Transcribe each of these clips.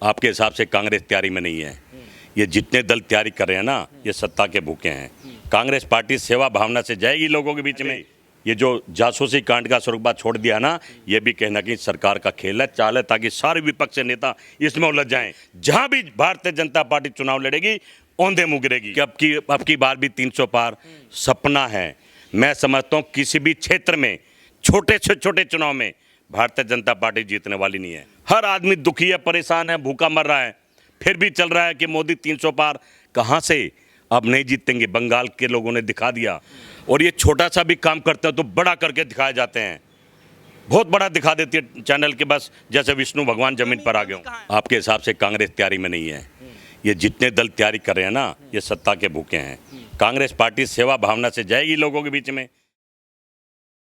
आपके हिसाब से कांग्रेस तैयारी में नहीं है। ये जितने दल तैयारी कर रहे हैं ना, ये सत्ता के भूखे हैं। कांग्रेस पार्टी सेवा भावना से जाएगी लोगों के बीच में। ये जो जासूसी कांड का सुरगबा छोड़ दिया ना, ये भी कहीं ना कहीं सरकार का खेल है, चाल है, ताकि सारे विपक्ष नेता इसमें उलझ जाएं। जहां भी भारतीय जनता पार्टी चुनाव लड़ेगी, औंधे मुँह गिरेगी। अब की बार भी 300 पार सपना है। मैं समझता हूँ किसी भी क्षेत्र में छोटे से छोटे चुनाव में भारतीय जनता पार्टी जीतने वाली नहीं है। हर आदमी दुखी है, परेशान है, भूखा मर रहा है, फिर भी चल रहा है कि मोदी 300 पार। कहाँ से? अब नहीं जीतेंगे। बंगाल के लोगों ने दिखा दिया। और ये छोटा सा भी काम करते हैं तो बड़ा करके दिखाए जाते हैं। बहुत बड़ा दिखा देती है चैनल के, बस जैसे विष्णु भगवान जमीन पर आ गए हों। आपके हिसाब से कांग्रेस तैयारी में नहीं है। ये जितने दल तैयारी कर रहे हैं ना, ये सत्ता के भूखे हैं। कांग्रेस पार्टी सेवा भावना से जाएगी लोगों के बीच में।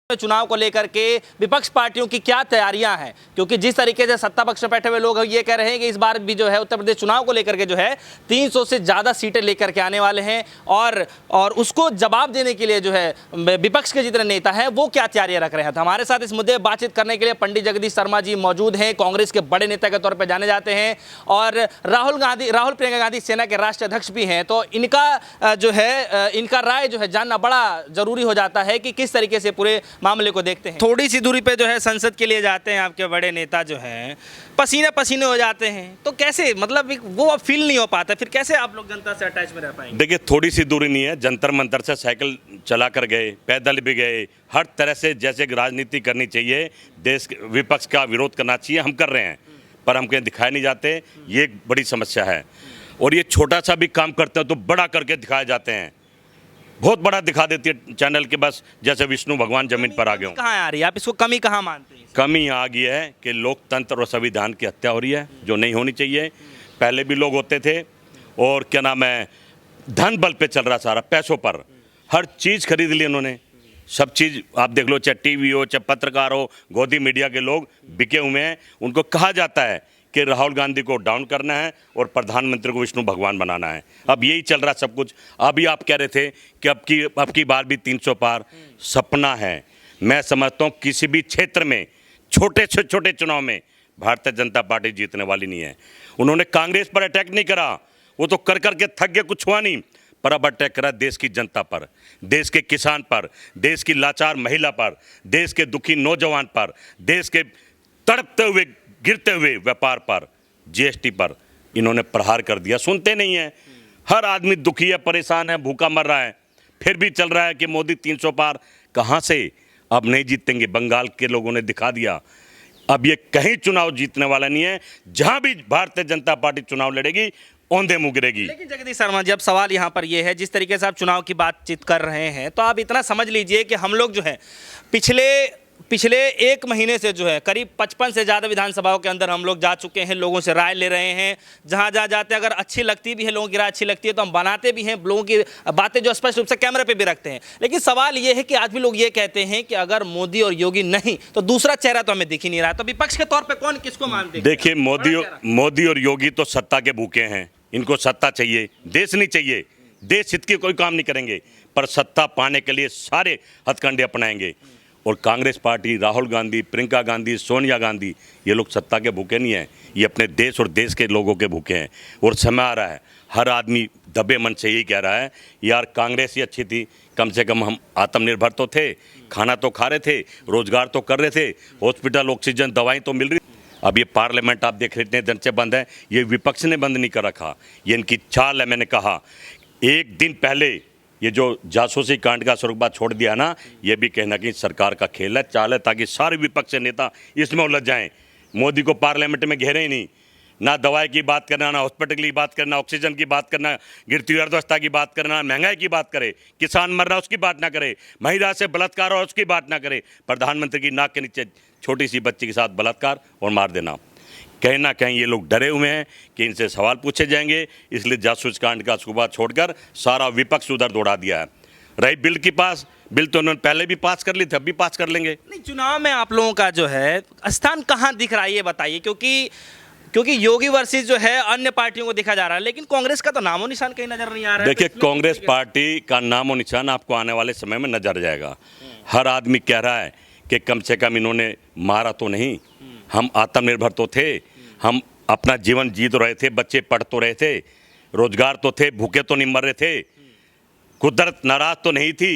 चुनाव को लेकर के विपक्ष पार्टियों की क्या तैयारियां हैं, क्योंकि जिस तरीके से सत्ता पक्ष में बैठे हुए लोग ये कह रहे हैं कि इस बार भी जो है उत्तर प्रदेश चुनाव को लेकर के जो है 300 से ज़्यादा सीटें लेकर के आने वाले हैं, और उसको जवाब देने के लिए जो है विपक्ष के जितने नेता हैं वो क्या तैयारियां रख रहे हैं। तो हमारे साथ इस मुद्दे पर बातचीत करने के लिए पंडित जगदीश शर्मा जी मौजूद हैं। कांग्रेस के बड़े नेता के तौर पर जाने जाते हैं और राहुल प्रियंका गांधी सेना के राष्ट्रीय अध्यक्ष भी हैं। तो इनका जो है इनका राय जो है जानना बड़ा जरूरी हो जाता है कि किस तरीके से पूरे मामले को देखते हैं। थोड़ी सी दूरी पे जो है संसद के लिए जाते हैं आपके बड़े नेता, जो हैं पसीने पसीने हो जाते हैं, तो कैसे, मतलब वो अब फील नहीं हो पाता, फिर कैसे आप लोग जनता से अटैच में रह पाएंगे? देखिए, थोड़ी सी दूरी नहीं है, जंतर मंतर से साइकिल चला कर गए, पैदल भी गए, हर तरह से जैसे राजनीति करनी चाहिए, देश विपक्ष का विरोध करना चाहिए, हम कर रहे हैं, पर हम कहीं दिखाए नहीं जाते। ये एक बड़ी समस्या है। और ये छोटा सा भी काम करते हैं तो बड़ा करके दिखाए जाते हैं। बहुत बड़ा दिखा देती है चैनल के, बस जैसे विष्णु भगवान जमीन पर आ गए हों। कहाँ आ रही है, आप इसको कमी कहाँ मानते हैं? कमी आ गई है कि लोकतंत्र और संविधान की हत्या हो रही है, जो नहीं होनी चाहिए। पहले भी लोग होते थे, और क्या नाम है, धन बल पे चल रहा, सारा पैसों पर हर चीज़ खरीद ली उन्होंने। सब चीज़ आप देख लो, चाहे टीवी हो, चाहे पत्रकार हो, गोदी मीडिया के लोग बिके हुए हैं। उनको कहा जाता है कि राहुल गांधी को डाउन करना है और प्रधानमंत्री को विष्णु भगवान बनाना है। अब यही चल रहा सब कुछ। अभी आप कह रहे थे कि अब की बार भी 300 पार सपना है। मैं समझता हूँ किसी भी क्षेत्र में छोटे से छोटे चुनाव में भारतीय जनता पार्टी जीतने वाली नहीं है। उन्होंने कांग्रेस पर अटैक नहीं करा, वो तो कर करके थक गए, कुछ हुआ नहीं, पर अब अटैक करा देश की जनता पर, देश के किसान पर, देश की लाचार महिला पर, देश के दुखी नौजवान पर, देश के तड़पते हुए गिरते हुए व्यापार पर, जीएसटी पर इन्होंने प्रहार कर दिया। सुनते नहीं है। हर आदमी दुखी है, परेशान है, भूखा मर रहा है, फिर भी चल रहा है कि मोदी 300 पार। कहाँ से? अब नहीं जीतेंगे। बंगाल के लोगों ने दिखा दिया। अब ये कहीं चुनाव जीतने वाला नहीं है। जहां भी भारतीय जनता पार्टी चुनाव लड़ेगी, औंधे मुँह गिरेगी। लेकिन जगदीश शर्मा जी, अब सवाल यहाँ पर यह है, जिस तरीके से आप चुनाव की बातचीत कर रहे हैं, तो आप इतना समझ लीजिए कि हम लोग जो है पिछले 1 महीने से जो है करीब 55 से ज़्यादा विधानसभाओं के अंदर हम लोग जा चुके हैं, लोगों से राय ले रहे हैं। जहाँ जहाँ जाते हैं, अगर अच्छी लगती भी है, लोगों की राय अच्छी लगती है, तो हम बनाते भी हैं, लोगों की बातें जो स्पष्ट रूप से कैमरे पे भी रखते हैं। लेकिन सवाल ये है कि आज भी लोग ये कहते हैं कि अगर मोदी और योगी नहीं तो दूसरा चेहरा तो हमें दिख ही नहीं रहा। तो विपक्ष के तौर पर कौन किसको मानते हैं? देखिए, मोदी और योगी तो सत्ता के भूखे हैं। इनको सत्ता चाहिए, देश नहीं चाहिए। देश हित के कोई काम नहीं करेंगे, पर सत्ता पाने के लिए सारे हथकंडे अपनाएंगे। और कांग्रेस पार्टी, राहुल गांधी, प्रियंका गांधी, सोनिया गांधी, ये लोग सत्ता के भूखे नहीं हैं, ये अपने देश और देश के लोगों के भूखे हैं। और समय आ रहा है, हर आदमी दबे मन से यही कह रहा है, यार कांग्रेस ही अच्छी थी, कम से कम हम आत्मनिर्भर तो थे, खाना तो खा रहे थे, रोजगार तो कर रहे थे, हॉस्पिटल, ऑक्सीजन, दवाई तो मिल रही। अब ये पार्लियामेंट आप देख रहे इतने दिन से बंद है, ये विपक्ष ने बंद नहीं कर रखा, ये इनकी चाल है। मैंने कहा 1 दिन पहले ये जो जासूसी कांड का सुरगबा छोड़ दिया ना, ये भी कहीं ना कहीं सरकार का खेल है, चाल है, ताकि सारे विपक्ष नेता इसमें उलझ जाएं। मोदी को पार्लियामेंट में घेरे ही नहीं, ना दवाई की बात करना, ना हॉस्पिटल की बात करना, ऑक्सीजन की बात करना, गिरती हुई अर्थव्यवस्था की बात करना, महंगाई की बात करे, किसान मर रहा उसकी बात ना करे, महिला से बलात्कार हो उसकी बात ना करे, प्रधानमंत्री की नाक के नीचे छोटी सी बच्ची के साथ बलात्कार और मार देना। कहीं ना कहीं ये लोग डरे हुए हैं कि इनसे सवाल पूछे जाएंगे, इसलिए जासूस कांड का सुबह छोड़कर सारा विपक्ष उधर दौड़ा दिया है। रही बिल के पास, बिल तो उन्होंने पहले भी पास कर ली थी, अब भी पास कर लेंगे। नहीं, चुनाव में आप लोगों का जो है स्थान कहाँ दिख रहा है ये बताइए, क्योंकि योगी वर्सेस जो है अन्य पार्टियों को देखा जा रहा है, लेकिन कांग्रेस का तो नामो निशान कहीं नजर नहीं आ रहा है। देखिए, कांग्रेस पार्टी का नामो निशान आपको आने वाले समय में नजर जाएगा। हर आदमी कह रहा है कि कम से कम इन्होंने मारा तो नहीं, हम आत्मनिर्भर तो थे, हम अपना जीवन जी तो रहे थे, बच्चे पढ़ तो रहे थे, रोजगार तो थे, भूखे तो नहीं मर रहे थे, कुदरत नाराज तो नहीं थी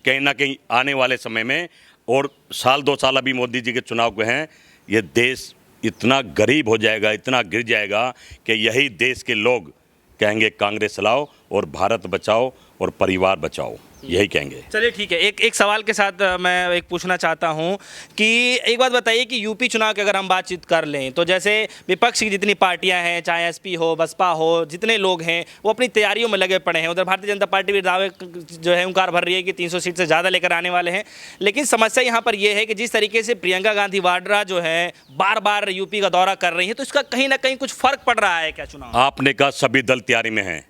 कहीं ना कहीं आने वाले समय में। और साल 2 साल अभी मोदी जी के चुनाव के हैं, ये देश इतना गरीब हो जाएगा, इतना गिर जाएगा कि यही देश के लोग कहेंगे कांग्रेस लाओ और भारत बचाओ और परिवार बचाओ, यही कहेंगे। चलिए ठीक है, एक सवाल के साथ मैं एक पूछना चाहता हूं कि एक बात बताइए कि यूपी चुनाव की अगर हम बातचीत कर लें तो जैसे विपक्ष की जितनी पार्टियां हैं, चाहे एसपी हो, बसपा हो, जितने लोग हैं वो अपनी तैयारियों में लगे पड़े हैं। उधर भारतीय जनता पार्टी भी दावे जो है हुंकार भर रही है कि 300 सीट से ज़्यादा लेकर आने वाले हैं। लेकिन समस्या यहाँ पर यह है कि जिस तरीके से प्रियंका गांधी वाड्रा जो है बार बार यूपी का दौरा कर रही है, तो इसका कहीं ना कहीं कुछ फर्क पड़ रहा है क्या चुनाव? आपने कहा सभी दल तैयारी में हैं,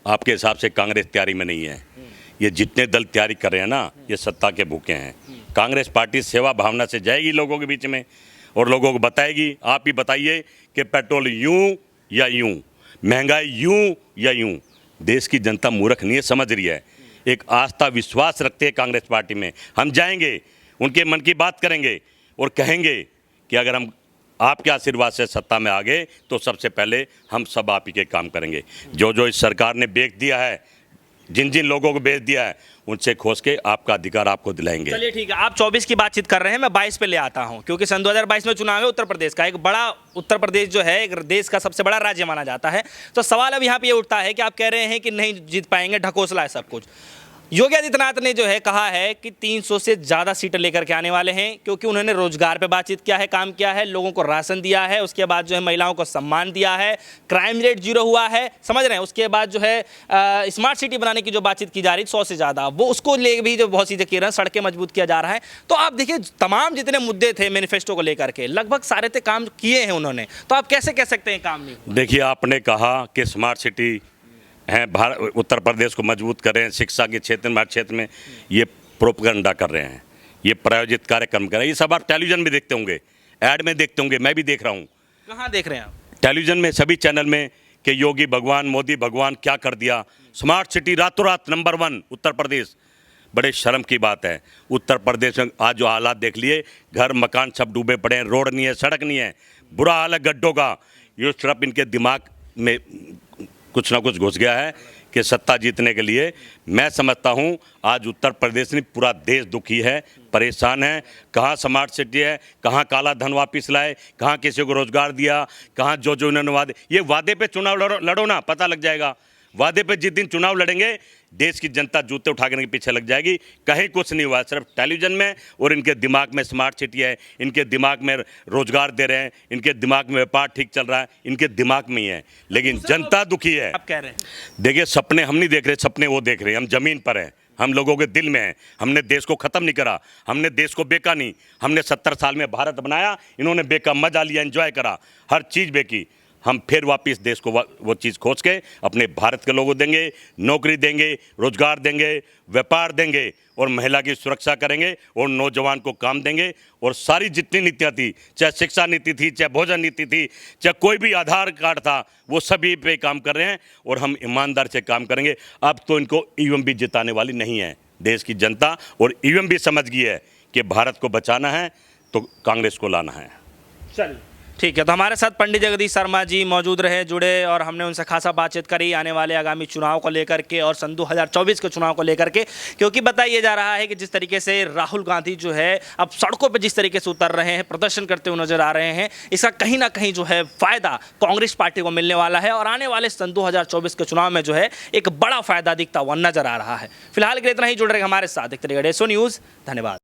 आपके हिसाब से कांग्रेस तैयारी में नहीं है। ये जितने दल तैयारी कर रहे हैं ना, ये सत्ता के भूखे हैं। कांग्रेस पार्टी सेवा भावना से जाएगी लोगों के बीच में और लोगों को बताएगी, आप ही बताइए कि पेट्रोल यूं या यूं, महंगाई यूं या यूं। देश की जनता मूर्ख नहीं है, समझ रही है। एक आस्था विश्वास रखते हैं कांग्रेस पार्टी में। हम जाएंगे, उनके मन की बात करेंगे और कहेंगे कि अगर हम आपके आशीर्वाद से सत्ता में आ गए तो सबसे पहले हम सब आप ही के काम करेंगे। जो जो इस सरकार ने बेच दिया है, जिन जिन लोगों को बेच दिया है, उनसे खोज के आपका अधिकार आपको दिलाएंगे। चलिए ठीक है, आप 24 की बातचीत कर रहे हैं, मैं 22 पे ले आता हूं क्योंकि सन 2022 में चुनाव है उत्तर प्रदेश का। एक बड़ा उत्तर प्रदेश जो है एक देश का सबसे बड़ा राज्य माना जाता है। तो सवाल अब यहाँ पे ये उठता है कि आप कह रहे हैं कि नहीं जीत पाएंगे, ढकोसला है सब कुछ। योगी आदित्यनाथ ने जो है कहा है कि 300 से ज़्यादा सीटें लेकर के आने वाले हैं क्योंकि उन्होंने रोजगार पे बातचीत किया है, काम किया है, लोगों को राशन दिया है, उसके बाद जो है महिलाओं को सम्मान दिया है, क्राइम रेट 0 हुआ है, समझ रहे हैं। उसके बाद जो है स्मार्ट सिटी बनाने की जो बातचीत की जा रही 100 से ज़्यादा, वो उसको ले भी जो बहुत चीज़ें की रहे हैं, सड़कें मजबूत किया जा रहा है। तो आप देखिए तमाम जितने मुद्दे थे मैनिफेस्टो को लेकर के लगभग सारे थे काम किए हैं उन्होंने, तो आप कैसे कह सकते हैं काम नहीं? देखिए, आपने कहा कि स्मार्ट सिटी हैं, भारत उत्तर प्रदेश को मजबूत कर रहे हैं, शिक्षा के क्षेत्र में, हर क्षेत्र में ये प्रोपगंडा कर रहे हैं, ये प्रायोजित कार्यक्रम कर रहे हैं। ये सब आप टेलीविजन में देखते होंगे, ऐड में देखते होंगे, मैं भी देख रहा हूँ। कहाँ देख रहे हैं आप? टेलीविजन में, सभी चैनल में कि योगी भगवान, मोदी भगवान क्या कर दिया, स्मार्ट सिटी रातों रात नंबर 1 उत्तर प्रदेश। बड़े शर्म की बात है, उत्तर प्रदेश में आज जो हालात देख लिए, घर मकान सब डूबे पड़े हैं, रोड नहीं है, सड़क नहीं है, बुरा हाल है गड्ढों का। ये सिर्फ इनके दिमाग में कुछ ना कुछ घुस गया है कि सत्ता जीतने के लिए। मैं समझता हूं आज उत्तर प्रदेश नहीं, पूरा देश दुखी है, परेशान है। कहाँ स्मार्ट सिटी है, कहाँ काला धन वापस लाए, कहाँ किसी को रोजगार दिया, कहाँ जो जो इन्होंने वादे, ये वादे पे चुनाव लड़ो ना, पता लग जाएगा। वादे पे जिस दिन चुनाव लड़ेंगे देश की जनता जूते उठा के पीछे लग जाएगी। कहीं कुछ नहीं हुआ, सिर्फ टेलीविजन में, और इनके दिमाग में स्मार्ट सिटी है, इनके दिमाग में रोजगार दे रहे हैं, इनके दिमाग में व्यापार ठीक चल रहा है, इनके दिमाग में ही है, लेकिन जनता दुखी है। आप कह रहे हैं देखिए, सपने हम नहीं देख रहे, सपने वो देख रहे हैं। हम जमीन पर हैं, हम लोगों के दिल में हैं। हमने देश को ख़त्म नहीं करा, हमने देश को बेका नहीं। हमने 70 साल में भारत बनाया, इन्होंने बेका, मजा लिया, एंजॉय करा, हर चीज़ बेकी। हम फिर वापस देश को वो चीज़ खोज के अपने भारत के लोगों देंगे, नौकरी देंगे, रोजगार देंगे, व्यापार देंगे और महिला की सुरक्षा करेंगे और नौजवान को काम देंगे। और सारी जितनी नीतियाँ थी, चाहे शिक्षा नीति थी, चाहे भोजन नीति थी, चाहे कोई भी आधार कार्ड था, वो सभी पे काम कर रहे हैं और हम ईमानदार से काम करेंगे। अब तो इनको ईवीएम भी जिताने वाली नहीं है देश की जनता, और ईवीएम भी समझ गई है कि भारत को बचाना है तो कांग्रेस को लाना है। चलिए ठीक है, तो हमारे साथ पंडित जगदीश शर्मा जी मौजूद रहे, जुड़े, और हमने उनसे खासा बातचीत करी आने वाले आगामी चुनाव को लेकर के और सन 2024 के चुनाव को लेकर के। क्योंकि बताया जा रहा है कि जिस तरीके से राहुल गांधी जो है अब सड़कों पर जिस तरीके से उतर रहे हैं, प्रदर्शन करते हुए नजर आ रहे हैं, इसका कहीं ना कहीं जो है फायदा कांग्रेस पार्टी को मिलने वाला है और आने वाले सन 2024 के चुनाव में जो है एक बड़ा फायदा दिखता हुआ नजर आ रहा है। फिलहाल के लिए इतना ही, जुड़ रहे हमारे साथ, देखते रहिए डेसो न्यूज़। धन्यवाद।